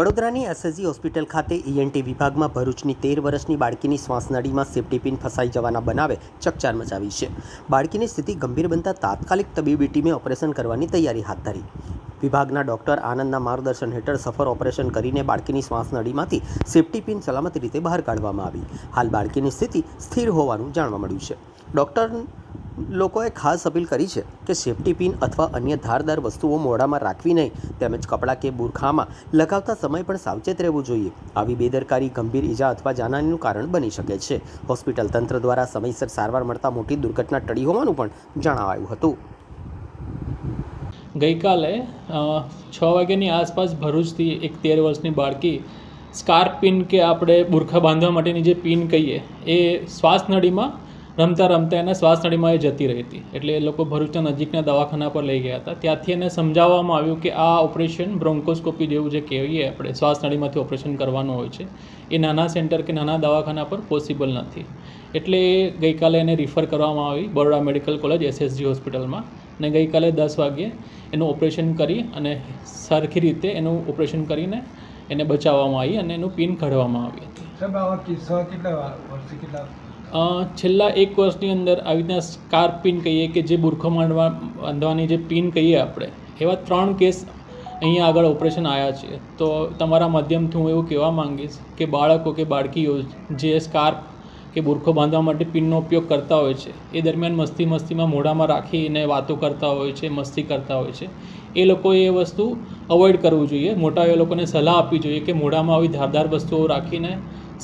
વડોદરાની SSG hospital ખાતે ENT વિભાગમાં ભરૂચની 13 વર્ષની બાળકીની શ્વાસનળીમાં સેફ્ટી પિન ફસાઈ જવાના બનાવે ચકચાર મચાવી છે। બાળકીની સ્થિતિ ગંભીર બનતા તાત્કાલિક તબીબી ટીમે ઓપરેશન કરવાની તૈયારી હાથ ધરી। વિભાગના ડોક્ટર આનંદના માર્ગદર્શન હેઠળ સફળ ઓપરેશન કરીને બાળકીની શ્વાસનળીમાંથી સેફ્ટી પિન સલામત રીતે બહાર કાઢવામાં આવી। હાલ બાળકીની સ્થિતિ સ્થિર હોવાનું જાણવા મળ્યું છે। ડોક્ટર લોકોએ ખાસ અપીલ કરી છે કે સેફ્ટી પિન અથવા અન્ય ધારદાર વસ્તુઓ મોઢામાં રાખવી નહીં, તેમજ કપડાં કે બુરખામાં લગાવતા સમય પણ સાવચેત રહેવું જોઈએ। આવી બેદરકારી ગંભીર ઈજા અથવા જાનહાનિનું કારણ બની શકે છે। હોસ્પિટલ તંત્ર દ્વારા સમયસર સારવાર મળતા મોટી દુર્ઘટના ટળી હોવાનું પણ જણાવાયું હતું। ગઈકાલે 6 વાગ્યાની આસપાસ ભરૂચથી એક 13 વર્ષની બાળકી સ્કાર્ફ પિન કે આપણે બુરખા બાંધવા માટેની જે પિન કહીએ એ શ્વાસનળીમાં રમતા એના શ્વાસનળીમાં એ જતી રહી હતી। એટલે એ લોકો ભરૂચના નજીકના દવાખાના પર લઈ ગયા હતા। ત્યાંથી એને સમજાવવામાં આવ્યું કે આ ઓપરેશન બ્રોન્કોસ્કોપી જેવું જે કહીએ આપણે શ્વાસનળીમાંથી ઓપરેશન કરવાનું હોય છે, એ નાના સેન્ટર કે નાના દવાખાના પર પોસિબલ નથી। એટલે ગઈકાલે એને રિફર કરવામાં આવી બરોડા મેડિકલ કોલેજ એસએસજી હોસ્પિટલમાં, અને ગઈકાલે 10 વાગ્યે એનું ઓપરેશન કરી અને સરખી રીતે એનું ઓપરેશન કરીને એને બચાવવામાં આવી અને એનું પિન કાઢવામાં આવી હતી। છેલ્લા 1 વર્ષની અંદર આવી રીતના સ્કાર્ફ પિન કહીએ કે જે બુરખો બાંધવાની જે પિન કહીએ આપણે, એવા 3 કેસ અહીંયા આગળ ઓપરેશન આવ્યા છે। તો તમારા માધ્યમથી હું એવું કહેવા માંગીશ કે બાળકો કે બાળકીઓ જે સ્કાર્ફ કે બુરખો બાંધવા માટે પિનનો ઉપયોગ કરતા હોય છે, એ દરમિયાન મસ્તીમાં મોઢામાં રાખીને વાતો કરતા હોય છે, મસ્તી કરતા હોય છે, એ લોકોએ એ વસ્તુ અવોઇડ કરવું જોઈએ। મોટાએ લોકોને સલાહ આપવી જોઈએ કે મોઢામાં આવી ધારદાર વસ્તુઓ રાખીને,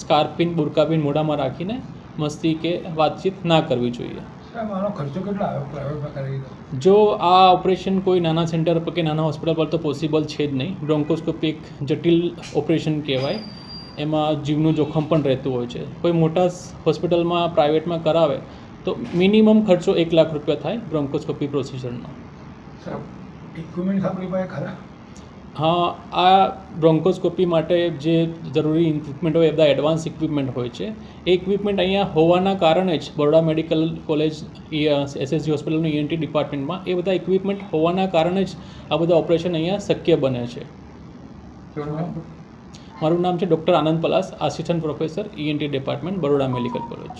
સ્કાર્ફ પિન બુરકા પિન મોઢામાં રાખીને મસ્તી કે વાતચીત ના કરવી જોઈએ। ખર્ચો કેટલો આવ્યો? જો આ ઓપરેશન કોઈ નાના સેન્ટર પર કે નાના હોસ્પિટલ પર તો પોસિબલ છે જ નહીં। બ્રોન્કોસ્કોપી એક જટિલ ઓપરેશન કહેવાય, એમાં જીવનું જોખમ પણ રહેતું હોય છે। કોઈ મોટા હોસ્પિટલમાં પ્રાઇવેટમાં કરાવે તો મિનિમમ ખર્ચો 1 લાખ રૂપિયા થાય બ્રોન્કોસ્કોપી પ્રોસિજરનો। ઇક્વિપમેન્ટ આપણી પાસે ખરા? હા, આ બ્રોન્કોસ્કોપી માટે જે જરૂરી ઇક્વિપમેન્ટ હોય એ બધા એડવાન્સ ઇક્વિપમેન્ટ હોય છે। એ ઇક્વિપમેન્ટ અહીંયા હોવાના કારણે જ બરોડા મેડિકલ કોલેજ એસએસજી હોસ્પિટલનું ઈએનટી ડિપાર્ટમેન્ટમાં એ બધા ઇક્વિપમેન્ટ હોવાના કારણે જ આ બધા ઓપરેશન અહીંયા શક્ય બને છે। મારું નામ છે doctor Anand Palas, assistant professor ENT department Baroda medical college.